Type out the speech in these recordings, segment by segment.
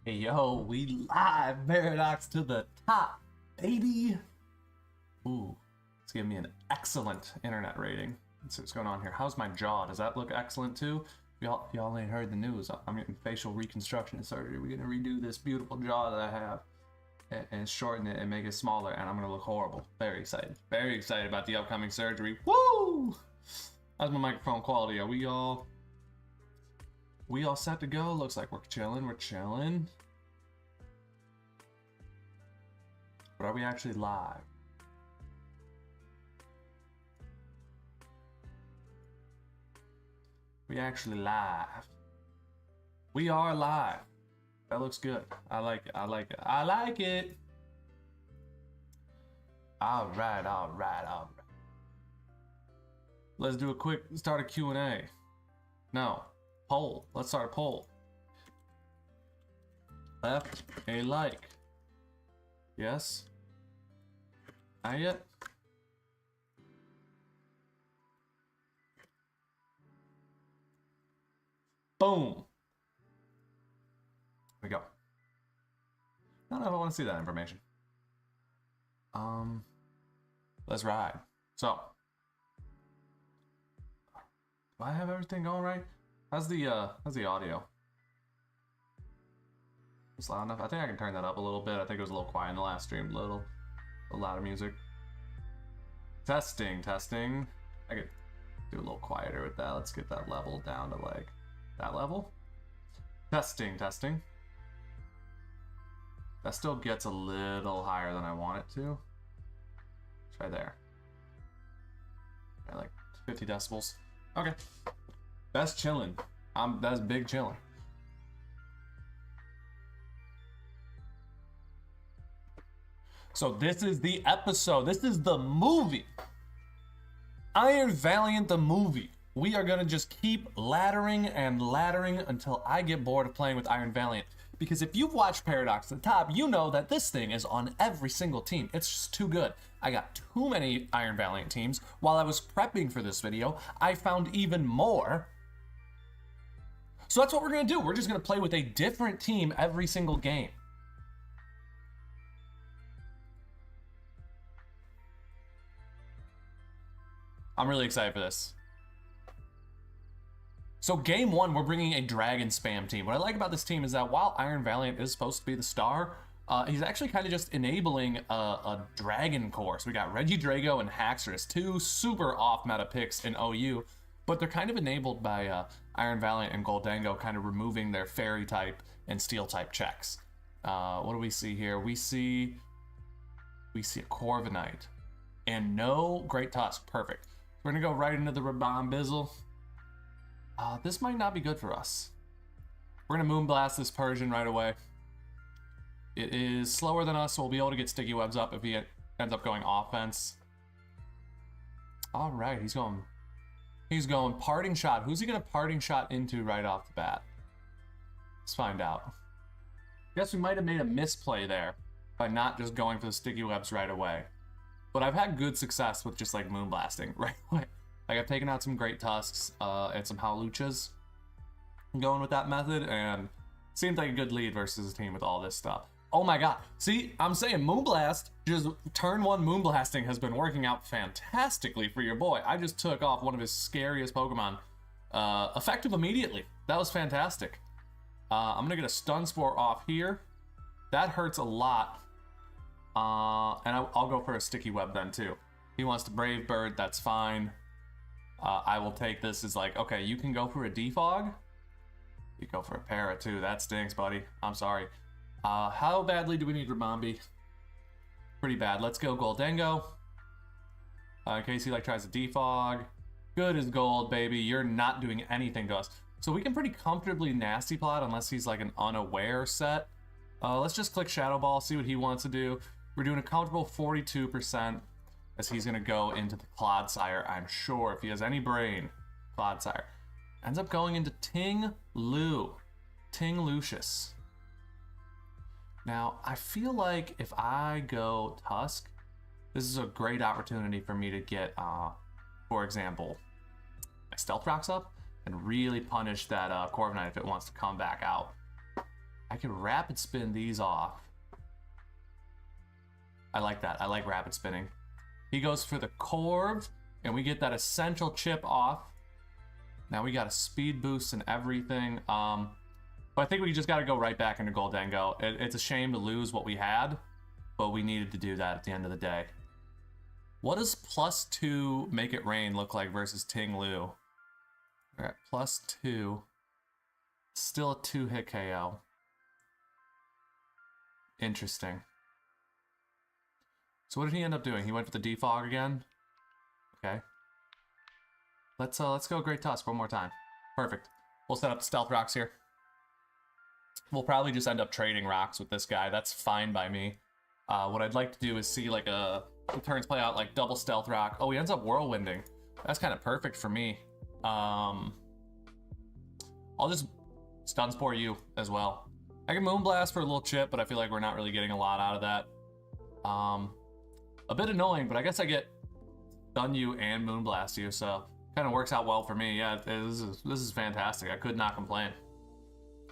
Hey yo, we live Paradox to the top, baby. Ooh, it's giving me an excellent internet rating. Let's see what's going on here. How's my jaw? Does that look excellent too? Y'all ain't heard the news. I'm getting facial reconstruction surgery. We're gonna redo this beautiful jaw that I have and shorten it and make it smaller, and I'm gonna look horrible. Very excited. Very excited about the upcoming surgery. Woo! How's my microphone quality? Are we all set to go? Looks like we're chilling. We're chilling. But are we actually live? We actually live. We are live. That looks good. I like it. I like it. I like it. All right, all right, all right. Let's do a quick start a Q&A. No, poll. Let's start a poll. Left a like. Yes? Not yet? Boom. Here we go. I don't know if I want to see that information. Let's ride. So, do I have everything going right? How's the audio? It's loud enough. I think I can turn that up a little bit. I think it was a little quiet in the last stream. A little louder music. Testing. I could do a little quieter with that. Let's get that level down to like that level. Testing. That still gets a little higher than I want it to. Try there. Like 50 decibels. Okay. That's chilling. That's big chilling. So this is the episode. This is the movie. Iron Valiant the movie. We are gonna just keep laddering and laddering until I get bored of playing with Iron Valiant. Because if you've watched Paradox at the top, you know that this thing is on every single team. It's just too good. I got too many Iron Valiant teams. While I was prepping for this video, I found even more. So that's what we're gonna do. We're just gonna play with a different team every single game. I'm really excited for this. So game one, we're bringing a dragon spam team. What I like about this team is that while Iron Valiant is supposed to be the star, he's actually kind of just enabling a dragon core. So we got Regidrago and Haxorus, two super off-meta picks in OU, but they're kind of enabled by Iron Valiant and Goldango kind of removing their fairy type and steel type checks. What do we see here? We see a Corviknight and no Great Tusk. Perfect. We're gonna go right into the Rabambizzle. This might not be good for us. We're gonna Moonblast this Persian right away. It is slower than us, so we'll be able to get Sticky Webs up if he ends up going offense. All right, he's going Parting Shot. Who's he gonna Parting Shot into right off the bat? Let's find out. Guess we might have made a misplay there by not just going for the Sticky Webs right away. But I've had good success with just like Moonblasting right away. Like I've taken out some Great Tusks and some Howluchas going with that method, and seems like a good lead versus a team with all this stuff. Oh my god. See, I'm saying Moonblast, just turn one Moonblasting has been working out fantastically for your boy. I just took off one of his scariest Pokemon effective immediately. That was fantastic. I'm gonna get a Stun Spore off here. That hurts a lot. And I'll go for a Sticky Web then too. He wants to Brave Bird, that's fine. I will take this as like, okay, you can go for a Defog. You go for a Para too, that stinks, buddy. I'm sorry. How badly do we need Rabambi? Pretty bad. Let's go Goldango. In case he like tries to Defog. Good as gold, baby. You're not doing anything to us. So we can pretty comfortably Nasty Plot unless he's like an unaware set. Let's just click Shadow Ball, see what he wants to do. We're doing a comfortable 42% as he's going to go into the Clodsire, I'm sure. If he has any brain, Clodsire. Ends up going into Ting Lucius. Now, I feel like if I go Tusk, this is a great opportunity for me to get, for example, my Stealth Rocks up and really punish that Corviknight if it wants to come back out. I can rapid spin these off. I like that. I like rapid spinning. He goes for the Corv, and we get that essential chip off. Now we got a speed boost and everything. But I think we just got to go right back into Goldengo. It's a shame to lose what we had, but we needed to do that at the end of the day. What does +2 Make It Rain look like versus Ting Lu? We're at +2. Still a 2-hit KO. Interesting. So what did he end up doing? He went for the defog again? Okay. Let's go Great Tusk one more time. Perfect. We'll set up Stealth Rocks here. We'll probably just end up trading rocks with this guy. That's fine by me. What I'd like to do is see like the turns play out like double Stealth Rock. Oh, he ends up Whirlwinding. That's kind of perfect for me. I'll just Stun Spore you as well. I can Moonblast for a little chip, but I feel like we're not really getting a lot out of that. A bit annoying, but I guess I get Stun you and Moonblast you, so kind of works out well for me. Yeah, this is fantastic. I could not complain.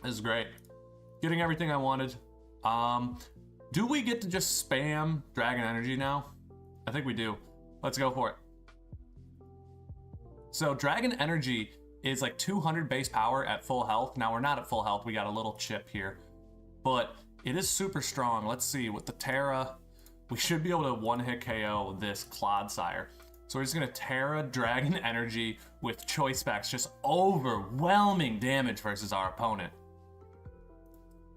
This is great. Getting everything I wanted. Do we get to just spam Dragon Energy now? I think we do. Let's go for it. So Dragon Energy is like 200 base power at full health. Now we're not at full health. We got a little chip here, but it is super strong. Let's see, with the Terra, we should be able to one-hit KO this Clodsire. So we're just gonna Terra Dragon Energy with Choice Specs, just overwhelming damage versus our opponent.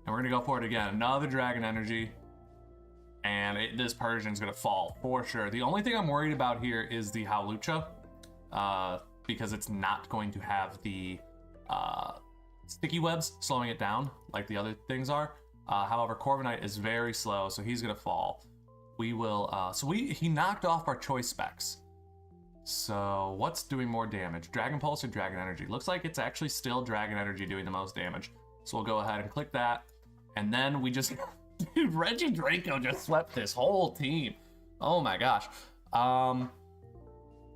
And we're gonna go for it again. Another Dragon Energy. And this Persian's gonna fall for sure. The only thing I'm worried about here is the Howlucha, because it's not going to have the sticky webs slowing it down like the other things are. However, Corviknight is very slow, so he's gonna fall. We will, he knocked off our Choice Specs. So what's doing more damage? Dragon Pulse or Dragon Energy? Looks like it's actually still Dragon Energy doing the most damage. So we'll go ahead and click that. And then we just, dude, Reggie Draco just swept this whole team. Oh my gosh.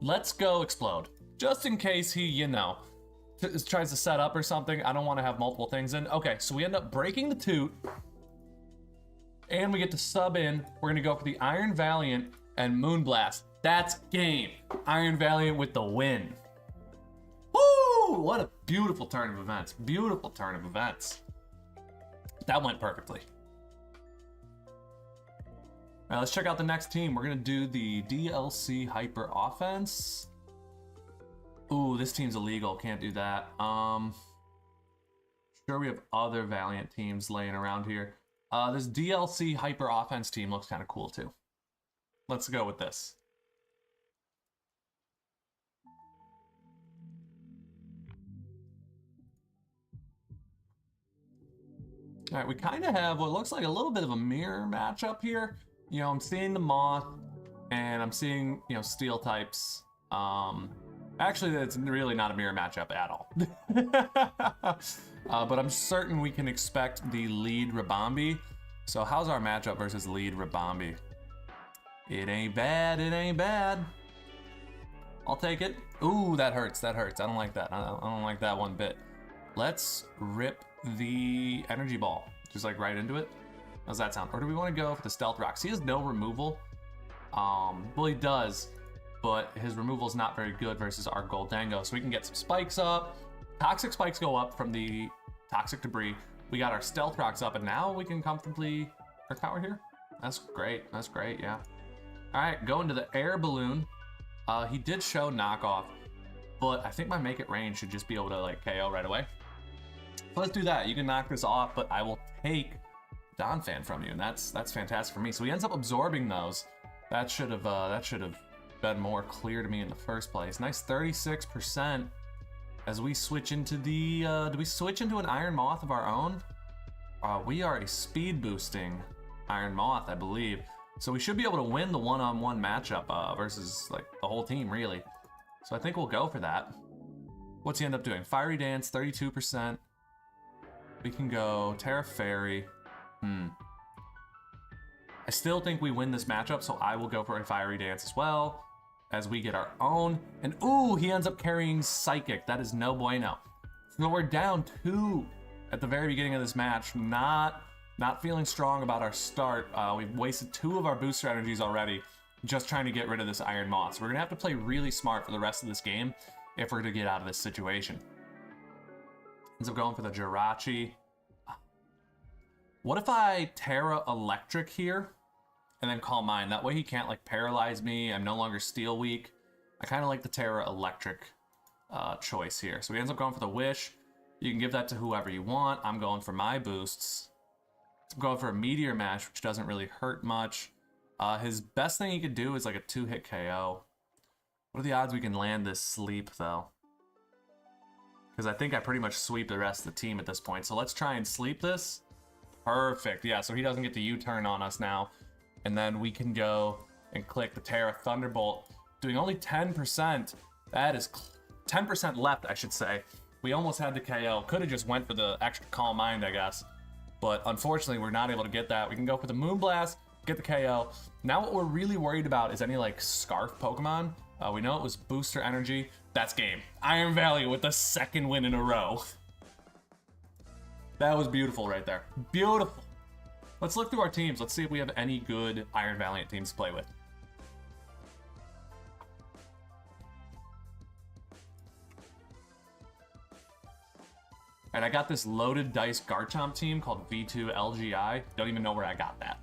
Let's go Explode. Just in case he, you know, tries to set up or something. I don't want to have multiple things in. Okay, so we end up breaking the Toot. And we get to sub in. We're going to go for the Iron Valiant and Moonblast. That's game. Iron Valiant with the win. Woo! What a beautiful turn of events. Beautiful turn of events. That went perfectly. All right, let's check out the next team. We're going to do the DLC Hyper Offense. Ooh, this team's illegal. Can't do that. Sure, we have other Valiant teams laying around here. This DLC Hyper Offense team looks kind of cool too. Let's go with this. All right, we kind of have what looks like a little bit of a mirror matchup here. You know, I'm seeing the Moth, and I'm seeing, you know, Steel types. Actually, it's really not a mirror matchup at all. But I'm certain we can expect the lead Rabambi. So how's our matchup versus lead Rabambi? It ain't bad, it ain't bad. I'll take it. Ooh, that hurts, that hurts. I don't like that. I don't like that one bit. Let's rip the Energy Ball. Just like right into it. How's that sound? Or do we want to go for the Stealth Rocks? He has no removal. Well, he does, but his removal is not very good versus our Goldengo. So we can get some spikes up. Toxic spikes go up from the toxic debris. We got our Stealth Rocks up, and now we can comfortably Earth Power here. That's great. That's great, yeah. All right, go into the Air Balloon. He did show knockoff, but I think my Make It Rain should just be able to like KO right away. So let's do that. You can knock this off, but I will take Donphan from you, and that's fantastic for me. So he ends up absorbing those. That should have been more clear to me in the first place. Nice 36%. As we switch into the, do we switch into an Iron Moth of our own? We are a speed boosting Iron Moth, I believe. So we should be able to win the one-on-one matchup versus like the whole team, really. So I think we'll go for that. What's he end up doing? Fiery Dance, 32%. We can go Terra Fairy. I still think we win this matchup, so I will go for a Fiery Dance as well, as we get our own. And ooh, he ends up carrying Psychic. That is no bueno. So we're down 2 at the very beginning of this match, not feeling strong about our start. We've wasted 2 of our booster energies already just trying to get rid of this Iron Moth. So we're gonna have to play really smart for the rest of this game if we're to get out of this situation. Ends up going for the Jirachi. What if I Terra Electric here and then Calm Mind? That way he can't like paralyze me. I'm no longer steel weak. I kind of like the Terra Electric choice here. So he ends up going for the Wish. You can give that to whoever you want. I'm going for my boosts. I'm going for a Meteor Mash, which doesn't really hurt much. His best thing he could do is like a 2-hit KO. What are the odds we can land this sleep, though? Because I think I pretty much sweep the rest of the team at this point. So let's try and sleep this. Perfect. Yeah, so he doesn't get the U-turn on us now. And then we can go and click the Terra Thunderbolt. Doing only 10%. That is 10% left, I should say. We almost had the KO. Could have just went for the extra Calm Mind, I guess. But unfortunately, we're not able to get that. We can go for the Moonblast, get the KO. Now what we're really worried about is any like Scarf Pokemon. We know it was Booster Energy. That's game. Iron Valiant with the 2nd win in a row. That was beautiful right there. Beautiful. Let's look through our teams. Let's see if we have any good Iron Valiant teams to play with. And I got this loaded dice Garchomp team called V2 LGI. Don't even know where I got that.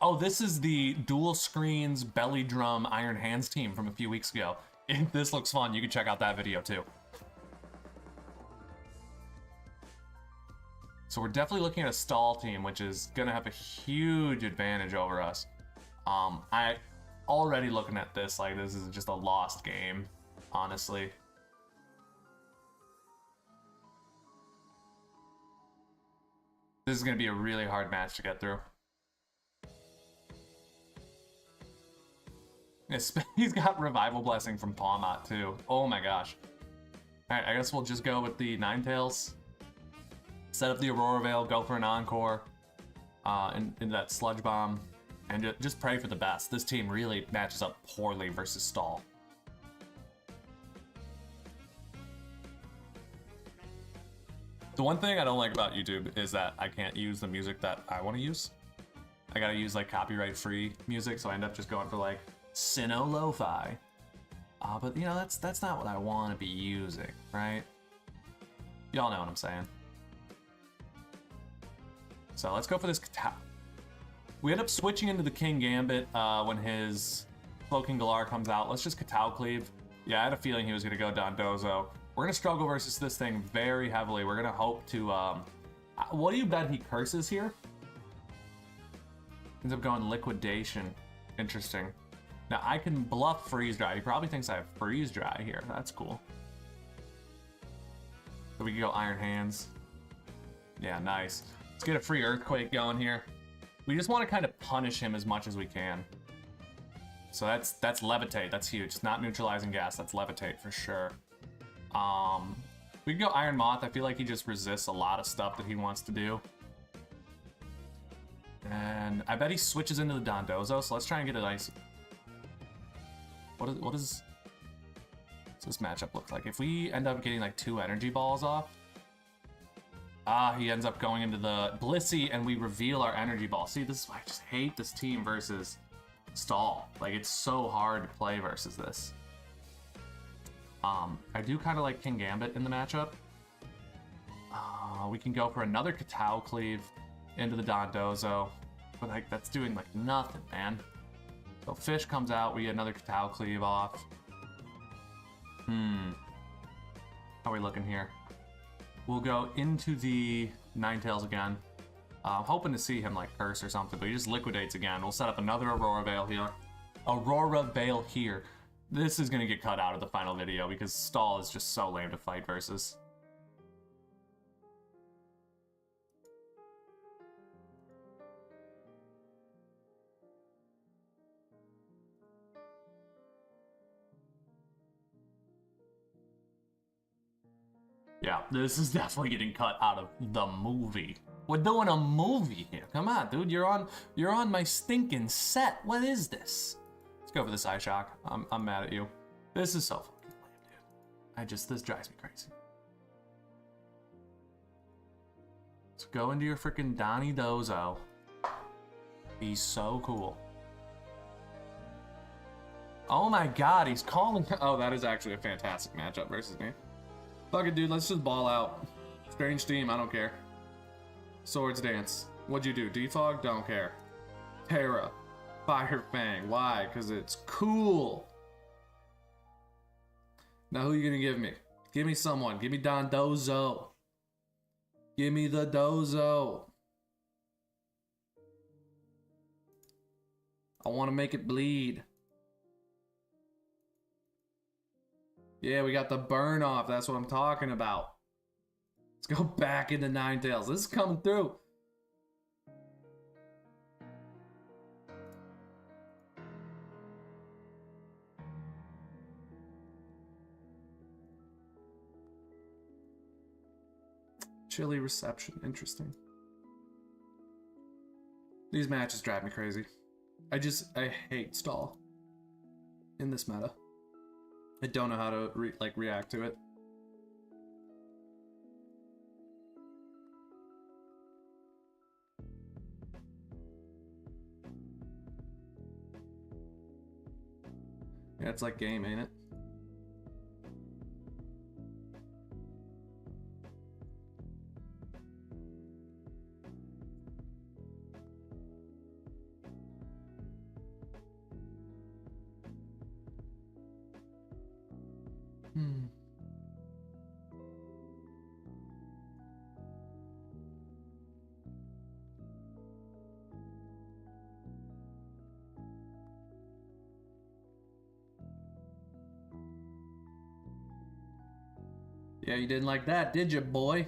Oh, this is the dual screens belly drum Iron Hands team from a few weeks ago. If this looks fun, you can check out that video too. So we're definitely looking at a stall team, which is gonna have a huge advantage over us. I already looking at this like this is just a lost game, honestly. This is gonna be a really hard match to get through. He's got Revival Blessing from Pawmot too. Oh my gosh. Alright, I guess we'll just go with the Ninetales. Set up the Aurora Veil, go for an Encore. Into that Sludge Bomb. And just pray for the best. This team really matches up poorly versus Stall. The one thing I don't like about YouTube is that I can't use the music that I want to use. I gotta use like copyright-free music, so I end up just going for like Sinnoh Lo-Fi. But you know, that's not what I want to be using, right? Y'all know what I'm saying. So let's go for this Katal. We end up switching into the King Gambit when his Cloaking Galar comes out. Let's just Katal Cleave. Yeah, I had a feeling he was going to go Dondozo. We're going to struggle versus this thing very heavily. We're going to hope to... what do you bet he curses here? Ends up going Liquidation. Interesting. Now, I can bluff Freeze Dry. He probably thinks I have Freeze Dry here. That's cool. So we can go Iron Hands. Yeah, nice. Let's get a free Earthquake going here. We just want to kind of punish him as much as we can. So that's Levitate. That's huge. It's not Neutralizing Gas. That's Levitate for sure. We can go Iron Moth. I feel like he just resists a lot of stuff that he wants to do. And I bet he switches into the Dondozo. So let's try and get a nice... What does this matchup look like? If we end up getting like 2 energy balls off... he ends up going into the Blissey and we reveal our energy ball. See, this is why I just hate this team versus Stall. Like, it's so hard to play versus this. I do kind of like King Gambit in the matchup. We can go for another Katal Cleave into the Dondozo. But like, that's doing like nothing, man. So Fish comes out, we get another Katal Cleave off. How are we looking here? We'll go into the Ninetales again. I'm hoping to see him like curse or something, but he just liquidates again. We'll set up another Aurora Veil here. Aurora Veil here. This is gonna get cut out of the final video because Stall is just so lame to fight versus. Yeah, this is definitely getting cut out of the movie. We're doing a movie here. Come on, dude. You're on my stinking set. What is this? Go for the Psy Shock. I'm mad at you. This is so fucking lame, dude. This drives me crazy. So go into your freaking Donnie Dozo. He's so cool. Oh my god, he's calling. Oh, that is actually a fantastic matchup versus me. Fuck it, dude. Let's just ball out. Strange team, I don't care. Swords Dance. What'd you do? Defog? Don't care. Terra. Fire Fang. Why? Because it's cool. Now who are you gonna give me? Give me someone. Give me Don Dozo. Give me the Dozo. I want to make it bleed. Yeah, we got the burn off. That's what I'm talking about. Let's go back into Ninetales. This is coming through. Chilly reception. Interesting. These matches drive me crazy. I hate stall in this meta. I don't know how to react to it. Yeah, it's like game, ain't it? Yeah, you didn't like that, did you, boy?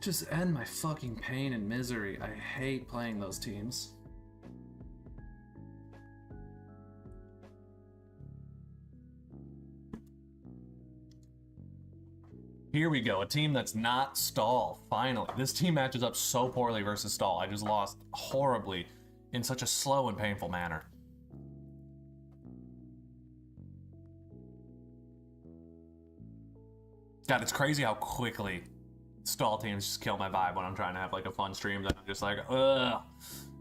Just end my fucking pain and misery. I hate playing those teams. Here we go, a team that's not stall, finally. This team matches up so poorly versus stall. I just lost horribly in such a slow and painful manner. God, it's crazy how quickly stall teams just kill my vibe when I'm trying to have like a fun stream. That I'm just like, ugh,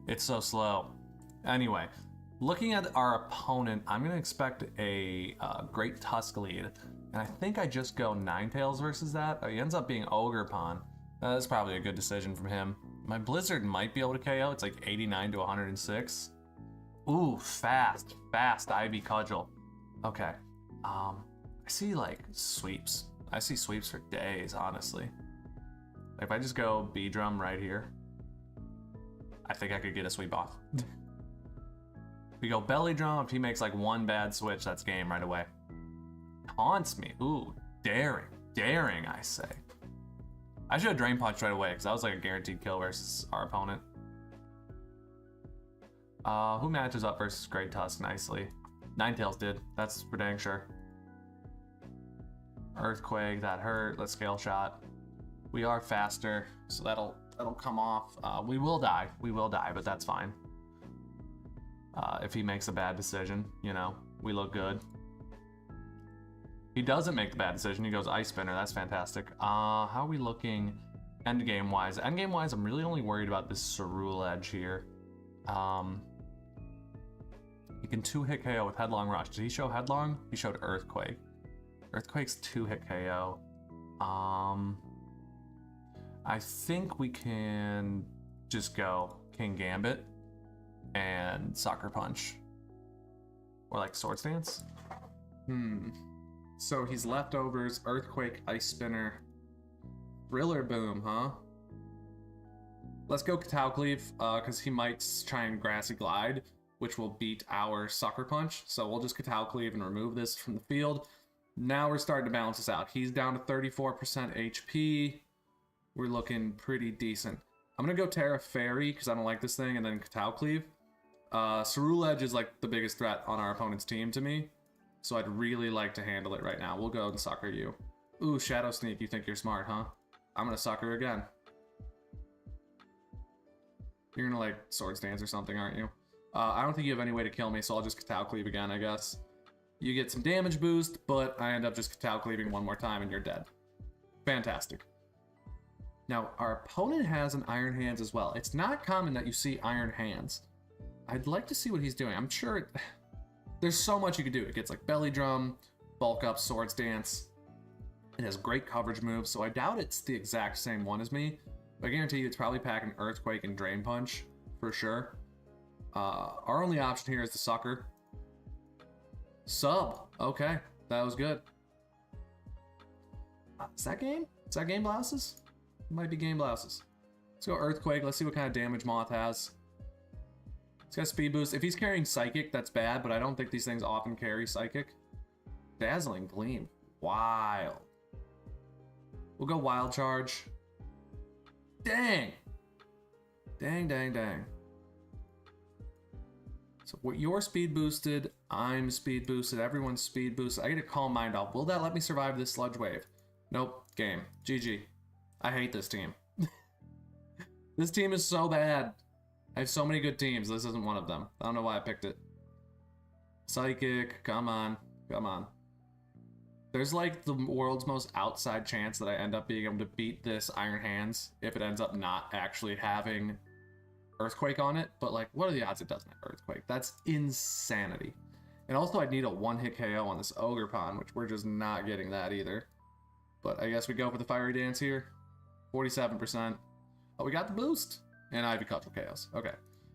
it's so slow. Anyway, looking at our opponent, I'm gonna expect a Great Tusk lead. And I think I just go Ninetales versus that. Oh, he ends up being Ogre Pawn. That's probably a good decision from him. My Blizzard might be able to KO. It's like 89 to 106. Ooh, fast Ivy Cudgel. Okay. I see like sweeps. I see sweeps for days, honestly. If I just go B-Drum right here, I think I could get a sweep off. We go Belly Drum. If he makes like one bad switch, that's game right away. Taunts me. Ooh, daring, I say. I should have Drain Punch right away because that was like a guaranteed kill versus our opponent. Who matches up versus Great Tusk nicely? Ninetales did. That's for dang sure. Earthquake, that hurt. Let's Scale Shot. We are faster, so that'll come off. We will die, but that's fine. If he makes a bad decision, you know, we look good. He doesn't make the bad decision. He goes Ice Spinner. That's fantastic. How are we looking endgame wise? Endgame wise, I'm really only worried about this Cerule Edge here. He can 2-hit KO with Headlong Rush. Did he show Headlong? He showed Earthquake. Earthquake's 2-hit KO. I think we can just go King Gambit and Sucker Punch. Or like Swords Dance? So he's leftovers, Earthquake, Ice Spinner, Thriller Boom, huh? Let's go Katao Cleave, because he might try and Grassy Glide, which will beat our Sucker Punch. So we'll just Katao Cleave and remove this from the field. Now we're starting to balance this out. He's down to 34% HP. we're looking pretty decent. I'm gonna go Terra Fairy because I don't like this thing, and then Katao Cleave. Cerule Edge is like the biggest threat on our opponent's team to me, so I'd really like to handle it right now. We'll go and sucker you. Ooh, Shadow Sneak, you think you're smart, huh? I'm gonna sucker again. You're gonna like Swords Dance or something, aren't you? I don't think you have any way to kill me, so I'll just Katao Cleave again, I guess. You get some damage boost, but I end up just Katao Cleaving one more time and you're dead. Fantastic. Now, our opponent has an Iron Hands as well. It's not common that you see Iron Hands. I'd like to see what he's doing. I'm sure there's so much you could do. It gets like Belly Drum, Bulk Up, Swords Dance. It has great coverage moves, so I doubt it's the exact same one as me. But I guarantee you it's probably packing Earthquake and Drain Punch, for sure. Our only option here is the Sucker. Sub. Okay, that was good. Is that game? Is that Game Blouses? It might be Game Blouses. Let's go Earthquake. Let's see what kind of damage Moth has. It's got Speed Boost. If he's carrying Psychic, that's bad, but I don't think these things often carry Psychic. Dazzling Gleam. Wild. We'll go Wild Charge. Dang! Dang, dang, dang. So you're speed boosted, I'm speed boosted, everyone's speed boosted. I get to Calm Mind off. Will that let me survive this Sludge Wave? Nope. Game. GG. I hate this team. This team is so bad. I have so many good teams. This isn't one of them. I don't know why I picked it. Psychic. Come on. Come on. There's like the world's most outside chance that I end up being able to beat this Iron Hands if it ends up not actually having Earthquake on it. But like, what are the odds it doesn't have Earthquake? That's insanity. And also I'd need a one-hit KO on this Ogre Pond, which we're just not getting that either. But I guess we go for the Fiery Dance here. 47%. Oh, we got the boost. And Ivy Cudgel Chaos. Okay.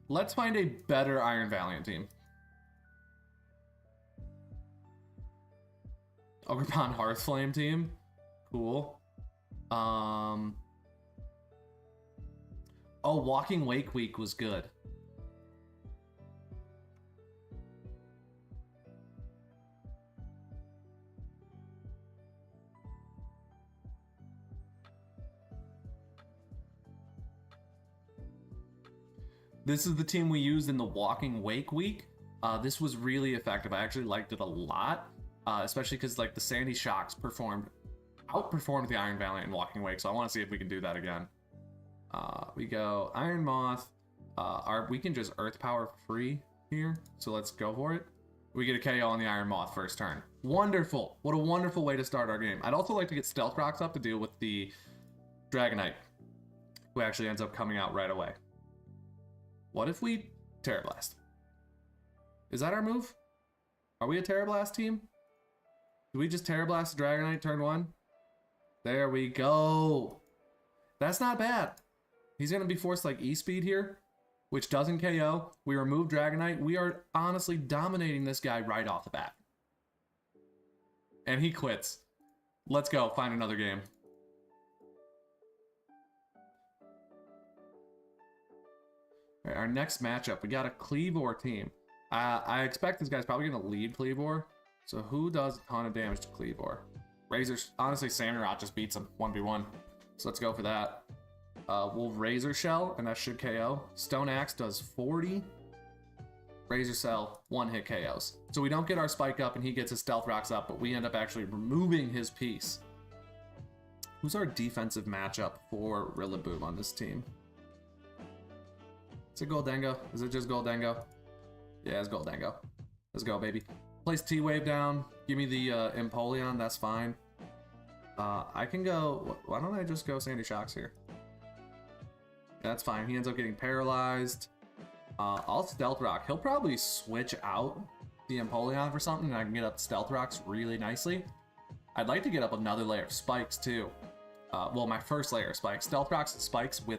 Let's find a better Iron Valiant team. Ogre Pond Hearthflame team. Cool. Oh, Walking Wake Week was good. This is the team we used in the Walking Wake Week. This was really effective. I actually liked it a lot, especially because like the Sandy Shocks outperformed the Iron Valiant in Walking Wake, so I want to see if we can do that again. We go Iron Moth. We can just Earth Power free here, so let's go for it. We get a KO on the Iron Moth first turn. Wonderful. What a wonderful way to start our game. I'd also like to get Stealth Rocks up to deal with the Dragonite, who actually ends up coming out right away. What if we Terra Blast? Is that our move? Are we a Terra Blast team? Do we just Terra Blast the Dragonite turn 1? There we go. That's not bad. He's going to be forced like E-Speed here, which doesn't KO. We remove Dragonite. We are honestly dominating this guy right off the bat. And he quits. Let's go. Find another game. All right, our next matchup, we got a Cleavor team. I expect this guy's probably going to lead Cleavor. So who does a ton of damage to Cleavor? Razor's, honestly, Samurott just beats him 1v1. So let's go for that. We'll Razor Shell, and that should KO. Stone Axe does 40. Razor Shell, one-hit KOs. So we don't get our Spike up, and he gets his Stealth Rocks up, but we end up actually removing his piece. Who's our defensive matchup for Rillaboom on this team? Is it Goldengo? Is it just Goldengo? Yeah, it's Goldengo. Let's go, baby. Place T-Wave down. Give me the Empoleon. That's fine. I can go... Why don't I just go Sandy Shocks here? That's fine. He ends up getting paralyzed. I'll Stealth Rock. He'll probably switch out the Empoleon for something, and I can get up Stealth Rocks really nicely. I'd like to get up another layer of Spikes, too. Well, my first layer of Spikes. Stealth Rocks and Spikes with...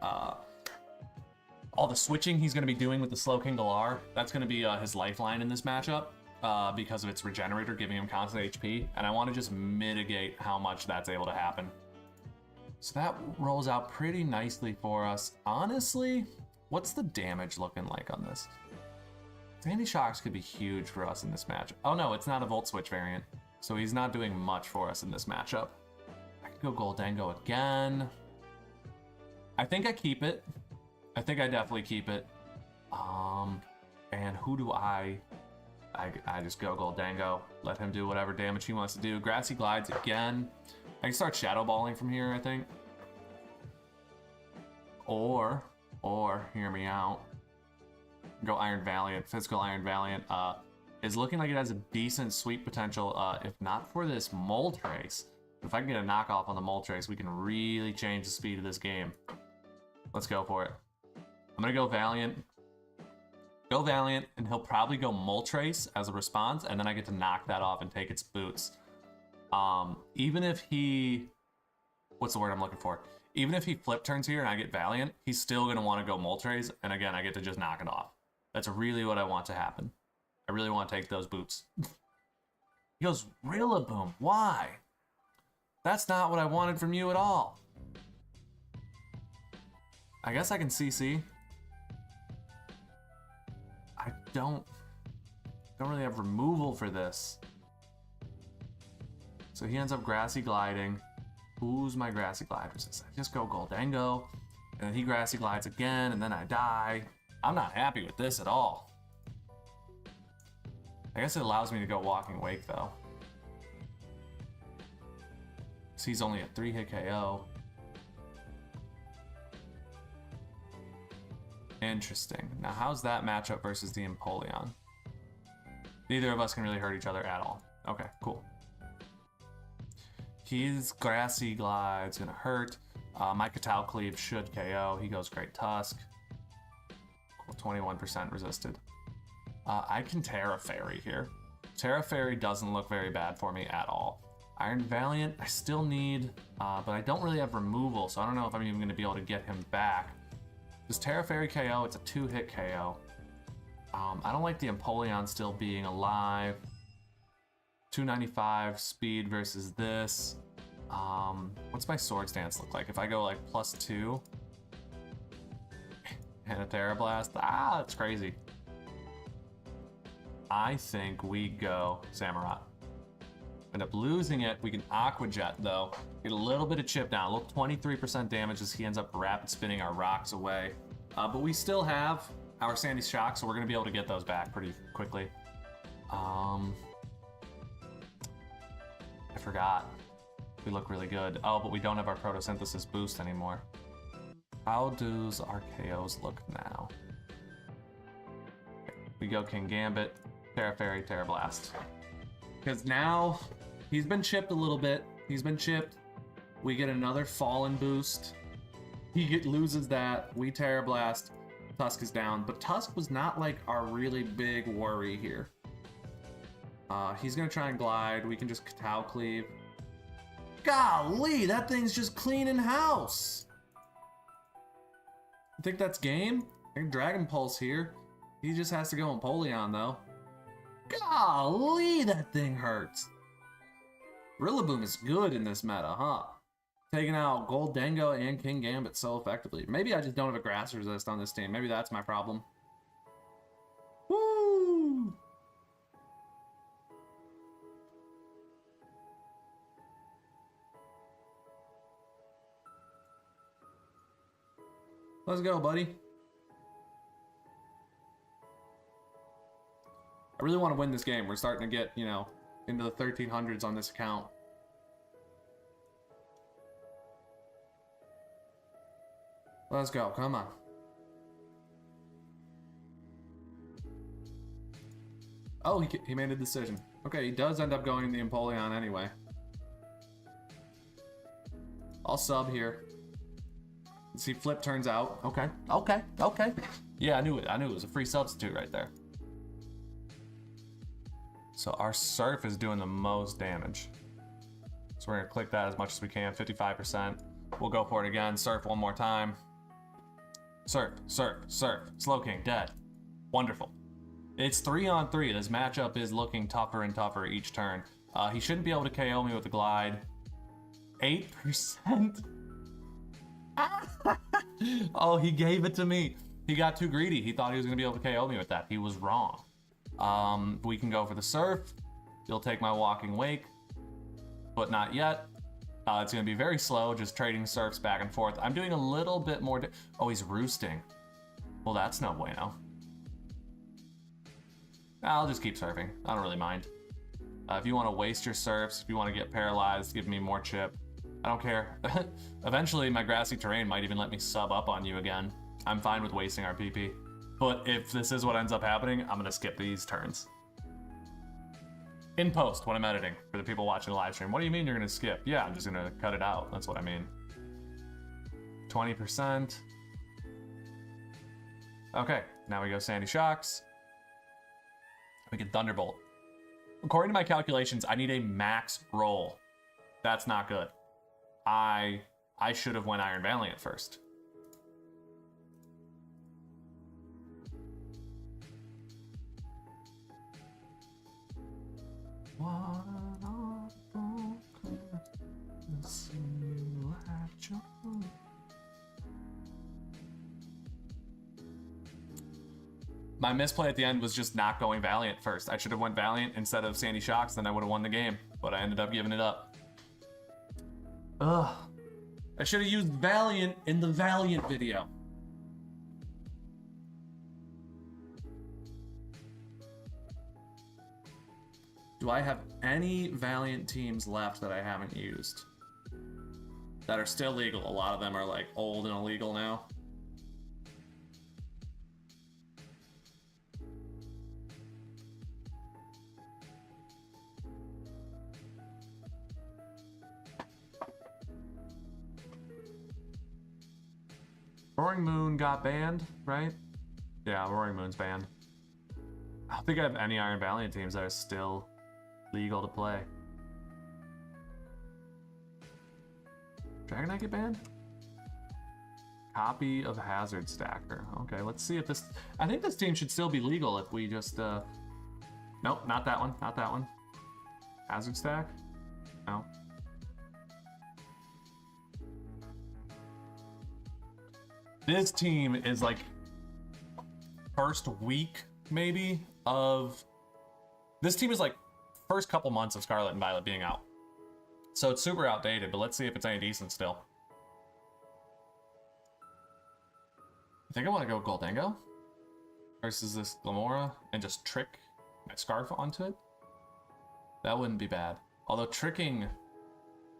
all the switching he's going to be doing with the Slowking Galar. That's going to be his lifeline in this matchup. Because of its Regenerator giving him constant HP, and I want to just mitigate how much that's able to happen. So that rolls out pretty nicely for us. Honestly, what's the damage looking like on this? Sandy Shocks could be huge for us in this matchup. Oh no, it's not a Volt Switch variant, so he's not doing much for us in this matchup. I could go Goldengo again. I think I keep it. I think I definitely keep it. And who do I just go Goldango. Let him do whatever damage he wants to do. Grassy Glides again. I can start Shadow Balling from here, I think. Or, hear me out. Go Iron Valiant. Physical Iron Valiant is looking like it has a decent sweep potential, if not for this Moltres. If I can get a knockoff on the Moltres, we can really change the speed of this game. Let's go for it. I'm gonna go Valiant. Go Valiant, and he'll probably go Moltres as a response, and then I get to knock that off and take its boots. Even if he... What's the word I'm looking for? Even if he flip turns here and I get Valiant, he's still going to want to go Moltres, and again, I get to just knock it off. That's really what I want to happen. I really want to take those boots. He goes, Rillaboom, why? That's not what I wanted from you at all. I guess I can CC. I don't really have removal for this. So he ends up Grassy Gliding. Who's my Grassy Gliders? I just go Goldango, and then he Grassy Glides again, and then I die. I'm not happy with this at all. I guess it allows me to go Walking Wake, though. So he's only a 3-hit KO. Interesting. Now, how's that matchup versus the Empoleon? Neither of us can really hurt each other at all. Okay, cool. His Grassy Glide's gonna hurt. My Katal Cleave should KO. He goes Great Tusk. Cool, 21% resisted. I can Terra Fairy here. Terra Fairy doesn't look very bad for me at all. Iron Valiant, I still need, but I don't really have removal, so I don't know if I'm even gonna be able to get him back. Does Terra Fairy KO? It's a 2-hit KO. I don't like the Empoleon still being alive. 295 speed versus this. What's my Swords Dance look like? If I go like +2 and a Terra Blast, that's crazy. I think we go Samurott. End up losing it. We can Aqua Jet though. Get a little bit of chip down. A little 23% damage as he ends up rapid spinning our rocks away. But we still have our Sandy Shock, so we're gonna be able to get those back pretty quickly. I forgot. We look really good. Oh, but we don't have our Photosynthesis boost anymore. How does our KOs look now? We go King Gambit, Terra Fairy, Terra Blast. Because now he's been chipped a little bit. He's been chipped. We get another Fallen boost. He loses that. We Terra Blast. Tusk is down. But Tusk was not like our really big worry here. He's gonna try and glide. We can just Katal Cleave. Golly, that thing's just cleaning house. I think that's game. I think Dragon Pulse here. He just has to go Empoleon though. Golly, that thing hurts. Rillaboom is good in this meta, huh? Taking out Goldango and King Gambit so effectively. Maybe I just don't have a Grass Resist on this team. Maybe that's my problem. Woo! Let's go, buddy. I really want to win this game. We're starting to get, you know, into the 1300s on this account. Let's go. Come on. Oh, he made a decision. Okay, he does end up going in the Empoleon anyway. I'll sub here. Let's see, flip turns out. Okay, okay, okay. Yeah, I knew it. I knew it was a free substitute right there. So our Surf is doing the most damage. So we're gonna click that as much as we can, 55%. We'll go for it again. Surf one more time. Surf, Surf, Surf. Slowking, dead. Wonderful. It's 3-on-3. This matchup is looking tougher and tougher each turn. He shouldn't be able to KO me with the Glide. 8%? Oh, he gave it to me. He got too greedy. He thought he was gonna be able to KO me with that. He was wrong. We can go for the Surf. You'll take my Walking Wake, but not yet. It's going to be very slow, just trading serfs back and forth. I'm doing a little bit more... Oh, he's roosting. Well, that's no bueno. I'll just keep surfing. I don't really mind. If you want to waste your serfs, if you want to get paralyzed, give me more chip. I don't care. Eventually, my grassy terrain might even let me sub up on you again. I'm fine with wasting our PP. But if this is what ends up happening, I'm going to skip these turns. In post, when I'm editing, for the people watching the live stream. What do you mean you're going to skip? Yeah, I'm just going to cut it out. That's what I mean. 20%. Okay, now we go Sandy Shocks. We get Thunderbolt. According to my calculations, I need a max roll. That's not good. I should have went Iron Valiant first. My misplay at the end was just not going Valiant first. I should have went Valiant instead of Sandy Shocks, then I would have won the game. But I ended up giving it up. Ugh. I should have used Valiant in the Valiant video. Do I have any Valiant teams left that I haven't used? That are still legal. A lot of them are like old and illegal now. Roaring Moon got banned, right? Yeah, Roaring Moon's banned. I don't think I have any Iron Valiant teams that are still legal to play. Dragon Knight get banned? Copy of Hazard Stacker. Okay, let's see if this... I think this team should still be legal if we just... Nope, not that one. Not that one. Hazard Stack? No. This team is like... first week, maybe, of... This team is like first couple months of Scarlet and Violet being out. So it's super outdated, but let's see if it's any decent still. I think I want to go Goldango versus this Glamora and just trick my Scarf onto it. That wouldn't be bad. Although tricking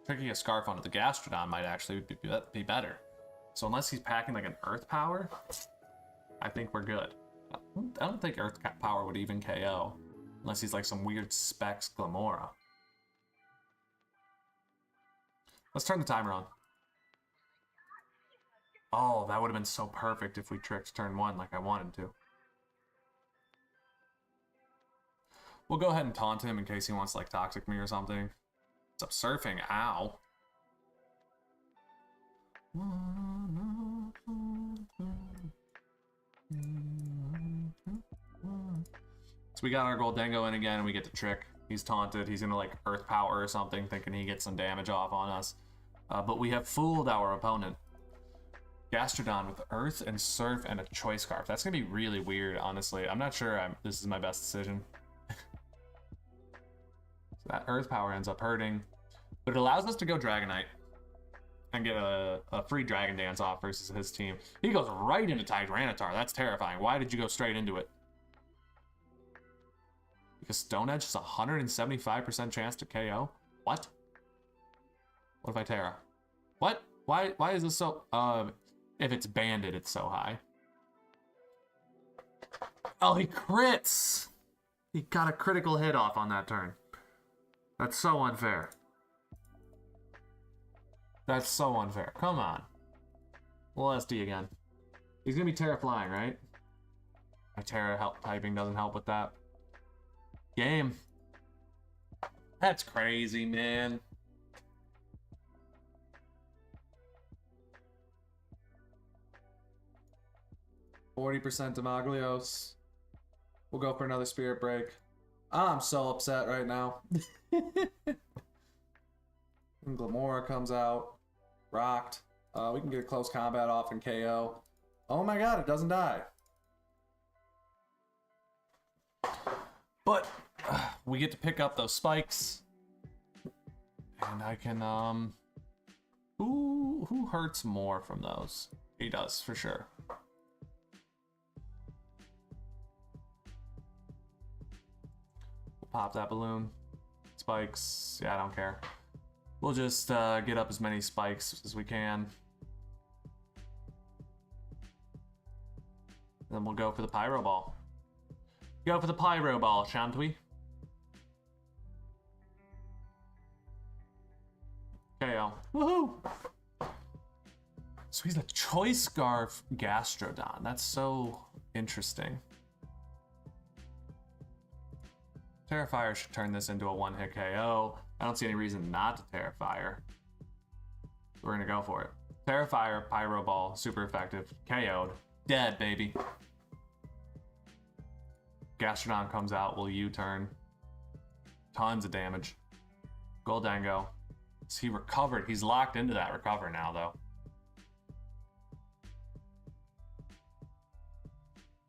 a Scarf onto the Gastrodon might actually be better. So unless he's packing like an Earth Power, I think we're good. I don't think Earth Power would even KO. Unless he's like some weird Specs Glamora. Let's turn the timer on. Oh, that would have been so perfect if we tricked turn 1 like I wanted to. We'll go ahead and taunt him in case he wants to like Toxic me or something. What's up, surfing? Ow. So we got our Goldango in again and we get to trick. He's taunted. He's gonna like Earth Power or something, thinking he gets some damage off on us. But we have fooled our opponent. Gastrodon with Earth and Surf and a Choice Scarf. That's gonna be really weird, honestly. I'm not sure this is my best decision. So that Earth Power ends up hurting. But it allows us to go Dragonite and get a free Dragon Dance off versus his team. He goes right into Tyranitar. That's terrifying. Why did you go straight into it? Because Stone Edge has a 175% chance to KO? What? What if I Terra? What? Why is this so... if it's banded, it's so high. Oh, he crits! He got a critical hit off on that turn. That's so unfair. That's so unfair. Come on. We'll SD again. He's gonna be Terra Flying, right? My Terra typing doesn't help with that. Game. That's crazy, man. %40 Demaglios. We'll go for another Spirit Break. I'm so upset right now. And Glamora comes out. Rocked. We can get a close combat off and KO. Oh my god, it doesn't die. But we get to pick up those spikes. And I can Who hurts more from those? He does, for sure. We'll pop that balloon. Spikes. Yeah, I don't care. We'll just get up as many spikes as we can. Then we'll go for the pyro ball. Go for the pyro ball, shan't we? KO. Woohoo! So he's a Choice Scarf Gastrodon. That's so interesting. Terrifier should turn this into a one-hit KO. I don't see any reason not to Terrifier. We're gonna go for it. Terrifier, Pyro Ball, super effective. KO'd. Dead, baby. Gastrodon comes out, will U-turn. Tons of damage. Goldango. He recovered. He's locked into that recover now, though.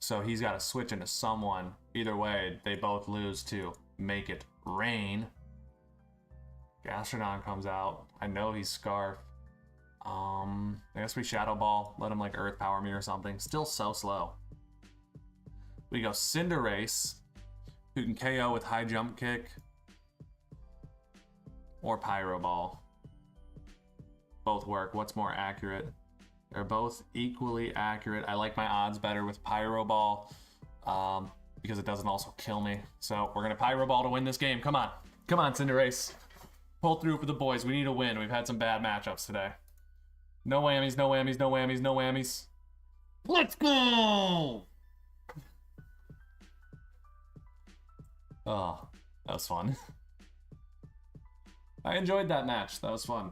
So he's got to switch into someone. Either way, they both lose to make it rain. Gastrodon comes out. I know he's Scarf. I guess we Shadow Ball. Let him like Earth Power me or something. Still so slow. We go Cinderace, who can KO with High Jump Kick. Or Pyro Ball. Both work. What's more accurate? They're both equally accurate. I like my odds better with Pyro Ball because it doesn't also kill me. So we're going to Pyro Ball to win this game. Come on. Come on, Cinderace. Pull through for the boys. We need a win. We've had some bad matchups today. No whammies, no whammies, no whammies, no whammies. Let's go! Oh, that was fun. I enjoyed that match. That was fun.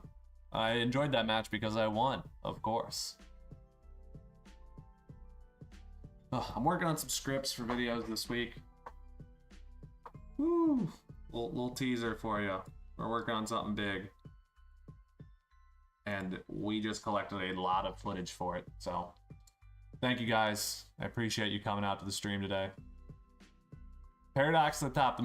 I enjoyed that match because I won, of course. Oh, I'm working on some scripts for videos this week. Woo! Little teaser for you. We're working on something big. And we just collected a lot of footage for it. So, thank you guys. I appreciate you coming out to the stream today. Paradox at the top. The